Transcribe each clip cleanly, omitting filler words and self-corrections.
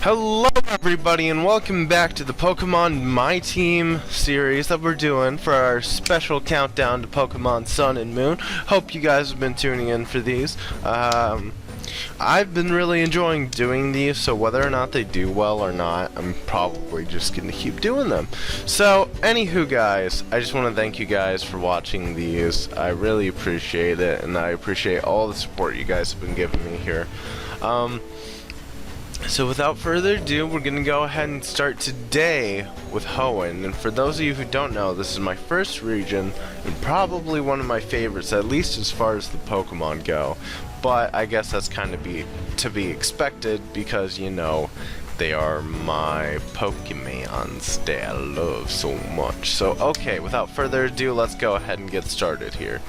Hello everybody and welcome back to the Pokemon My Team series that we're doing for our special countdown to Pokemon Sun and Moon. Hope you guys have been tuning in for these. I've been really enjoying doing these, so whether or not they do well or not, I'm probably just gonna keep doing them. So, anywho guys, I just want to thank you guys for watching these. I really appreciate it, and I appreciate all the support you guys have been giving me here. So without further ado, we're going to go ahead and start today with Hoenn. And for those of you who don't know, this is my first region, and probably one of my favorites, at least as far as the Pokemon go. But I guess that's kind of to be expected, because, you know, they are my Pokemons that I love so much. So, okay, without further ado, let's go ahead and get started here.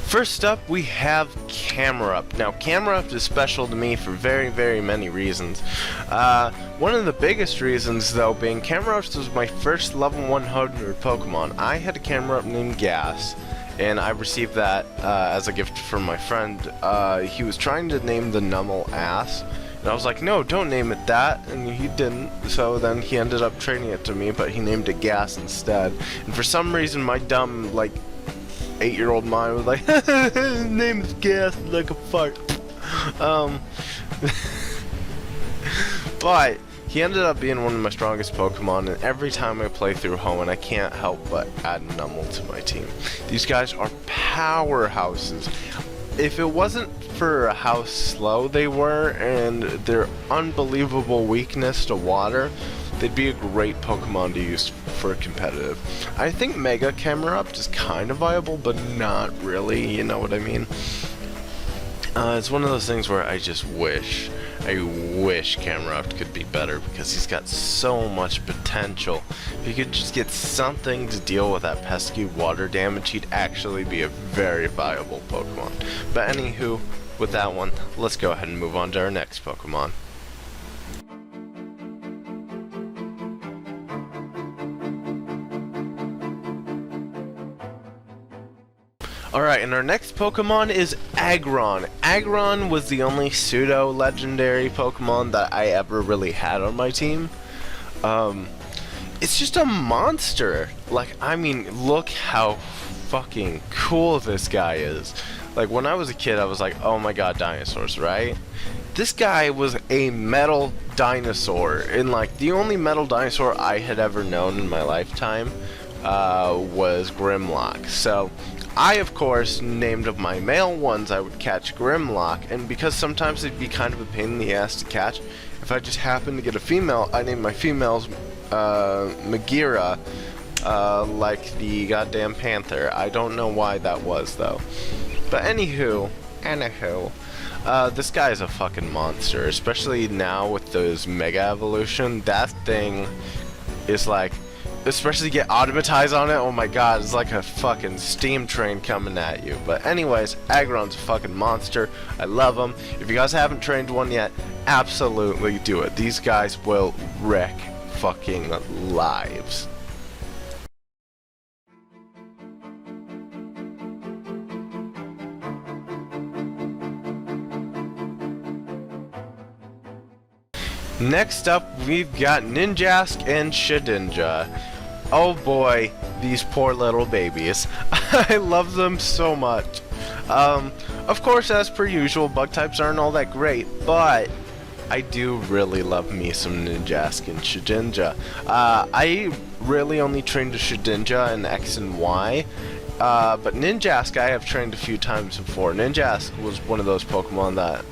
First up, we have Camerupt. Now, Camerupt is special to me for very, very many reasons. One of the biggest reasons, though, being Camerupt was my first level 100 Pokemon. I had a Camerupt named Gas, and I received that as a gift from my friend. He was trying to name the Numel Ass, and I was like, no, don't name it that, and he didn't. So then he ended up trading it to me, but he named it Gas instead. And for some reason, my dumb, like, 8-year-old mind was like, his name is Gas, like a fart. But he ended up being one of my strongest Pokemon, and every time I play through Hoenn, I can't help but add Numel to my team. These guys are powerhouses. If it wasn't for how slow they were and their unbelievable weakness to water, they'd be a great Pokemon to use for competitive. I think Mega Camerupt is kind of viable, but not really, you know what I mean? It's one of those things where I just wish Camerupt could be better, because he's got so much potential. If he could just get something to deal with that pesky water damage, he'd actually be a very viable Pokemon. But anywho, with that one, let's go ahead and move on to our next Pokemon. Alright, and our next Pokemon is Aggron. Aggron was the only pseudo-legendary Pokemon that I ever really had on my team. It's just a monster. Like, I mean, look how fucking cool this guy is. Like, when I was a kid, I was like, oh my god, dinosaurs, right? This guy was a metal dinosaur, and like, the only metal dinosaur I had ever known in my lifetime was Grimlock. So I, of course, named of my male ones, I would catch Grimlock, and because sometimes it'd be kind of a pain in the ass to catch, if I just happened to get a female, I named my females Magira, like the goddamn panther. I don't know why that was, though. But anywho, this guy is a fucking monster, especially now with those Mega Evolution. That thing is like, especially get automatized on it, oh my god, it's like a fucking steam train coming at you. But anyways, Aggron's a fucking monster. I love him. If you guys haven't trained one yet, absolutely do it. These guys will wreck fucking lives. Next up, we've got Ninjask and Shedinja. Oh boy, these poor little babies. I love them so much. Of course, as per usual, bug types aren't all that great, but I do really love me some Ninjask and Shedinja. I really only trained a Shedinja in X and Y, but Ninjask I have trained a few times before. Ninjask was one of those Pokemon that,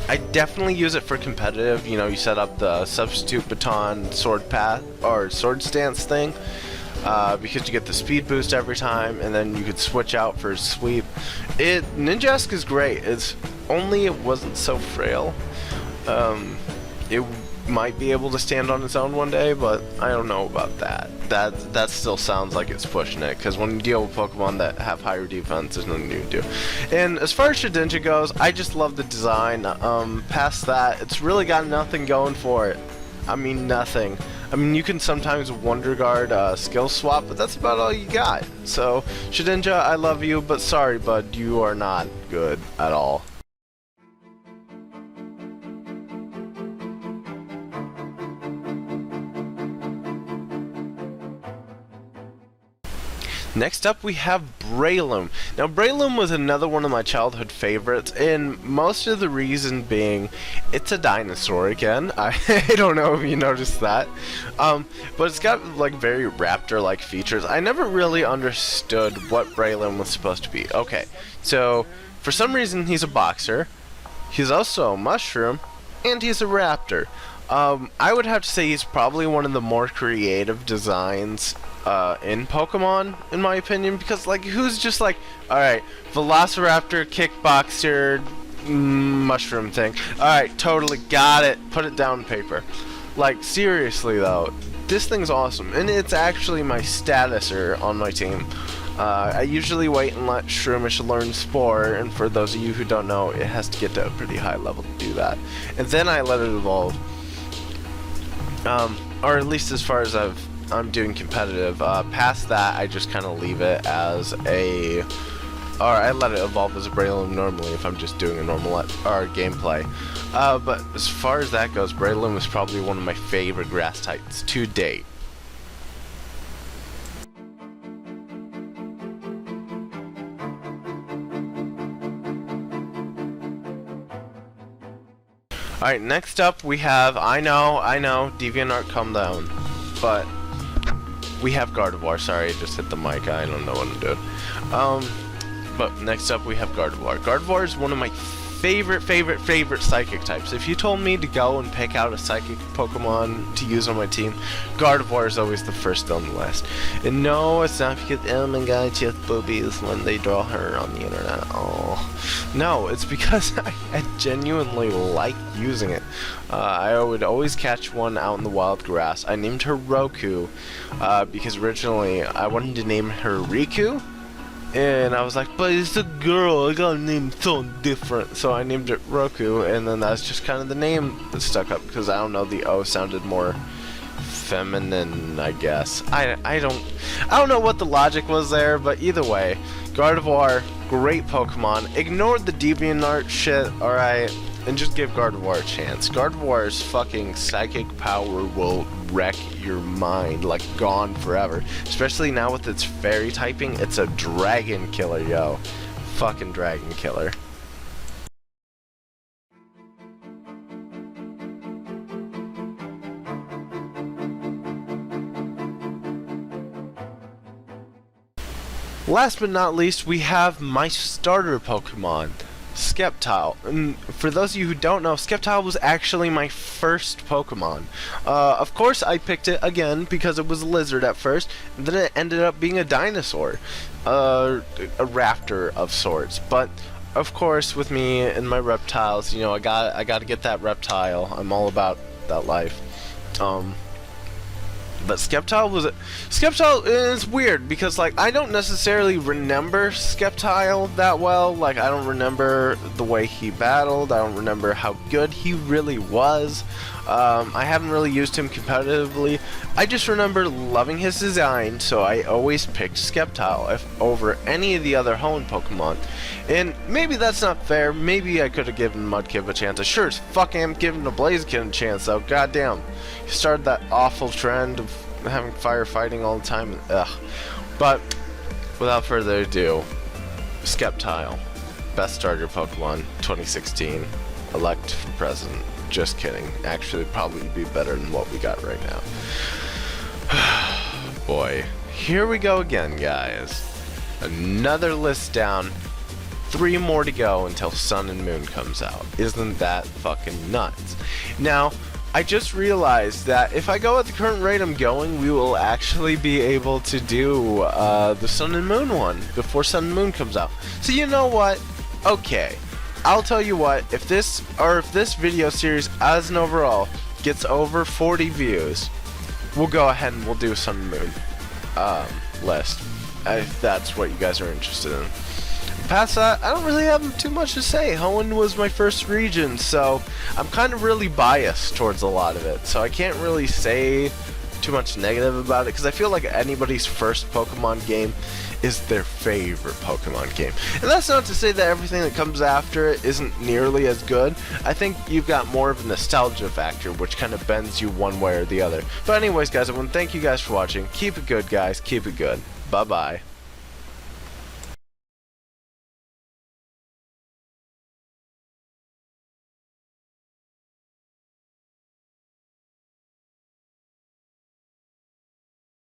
I definitely use it for competitive. You know, you set up the substitute baton sword path or sword stance thing, because you get the speed boost every time, and then you could switch out for sweep. Ninjask is great. It's only it wasn't so frail. It might be able to stand on its own one day, but I don't know about that. That still sounds like it's pushing it, because when you deal with Pokemon that have higher defense, there's nothing you can do. And as far as Shedinja goes, I just love the design. Past that, it's really got nothing going for it. I mean, nothing. I mean, you can sometimes Wonder Guard skill swap, but that's about all you got. So, Shedinja, I love you, but sorry, bud, you are not good at all. Next up, we have Breloom. Now, Breloom was another one of my childhood favorites, and most of the reason being, it's a dinosaur again. I don't know if you noticed that. But it's got, like, very raptor-like features. I never really understood what Breloom was supposed to be. Okay, so, for some reason, he's a boxer. He's also a mushroom, and he's a raptor. I would have to say he's probably one of the more creative designs in Pokemon, in my opinion, because, like, who's just like, alright, Velociraptor, Kickboxer, mushroom thing. Alright, totally got it. Put it down on paper. Like, seriously, though, this thing's awesome, and it's actually my statuser on my team. I usually wait and let Shroomish learn Spore, and for those of you who don't know, it has to get to a pretty high level to do that. And then I let it evolve. Or at least as far as I'm doing competitive. Past that, I just kind of leave it as a... Or I let it evolve as a Breloom normally if I'm just doing a normal gameplay. But as far as that goes, Breloom is probably one of my favorite grass types to date. Alright, next up we have, I know, DeviantArt, calm down, but we have Gardevoir. Sorry, I just hit the mic, I don't know what I'm doing. But next up we have Gardevoir. Gardevoir is one of my favorite psychic types. If you told me to go and pick out a psychic Pokemon to use on my team, Gardevoir is always the first on the list. And no, it's not because, oh my god, she has boobies when they draw her on the internet. Oh. No, it's because I genuinely like using it. I would always catch one out in the wild grass. I named her Roku because originally I wanted to name her Riku. And I was like, but it's a girl, I gotta name something different. So I named it Roku, and then that's just kind of the name that stuck up, because I don't know, the O sounded more feminine, I guess. I don't know what the logic was there, but either way, Gardevoir, great Pokemon. Ignored the DeviantArt shit, alright, and just give Gardevoir a chance. Gardevoir's fucking psychic power will wreck your mind, like gone forever. Especially now with its fairy typing, it's a dragon killer, yo. Fucking dragon killer. Last but not least, we have my starter Pokemon, Sceptile. And for those of you who don't know, Sceptile was actually my first Pokemon. Of course I picked it again because it was a lizard at first, and then it ended up being a dinosaur, a raptor of sorts. But of course, with me and my reptiles, you know, I got to get that reptile. I'm all about that life. But Sceptile is weird because, like, I don't necessarily remember Sceptile that well. Like, I don't remember the way he battled. I don't remember how good he really was. I haven't really used him competitively. I just remember loving his design, so I always picked Sceptile over any of the other Hoenn Pokemon. And maybe that's not fair. Maybe I could have given Mudkip a chance. I sure as fuck am giving the Blaziken a chance, though. Goddamn. He started that awful trend of having firefighting all the time. Ugh. But without further ado, Sceptile, best starter Pokemon 2016. Elect for president. Just kidding. Actually, probably be better than what we got right now. Boy, here we go again, guys. Another list down. 3 more to go until Sun and Moon comes out. Isn't that fucking nuts? Now, I just realized that if I go at the current rate I'm going, we will actually be able to do the Sun and Moon one before Sun and Moon comes out. So you know what? Okay. I'll tell you what, if this video series as an overall gets over 40 views, we'll go ahead and we'll do Sun and Moon list, if that's what you guys are interested in. Past that, I don't really have too much to say. Hoenn was my first region, so I'm kind of really biased towards a lot of it, so I can't really say too much negative about it, because I feel like anybody's first Pokemon game is their favorite Pokemon game. And that's not to say that everything that comes after it isn't nearly as good. I think you've got more of a nostalgia factor, which kind of bends you one way or the other. But anyways, guys, I want to thank you guys for watching. Keep it good, guys. Keep it good. Bye-bye.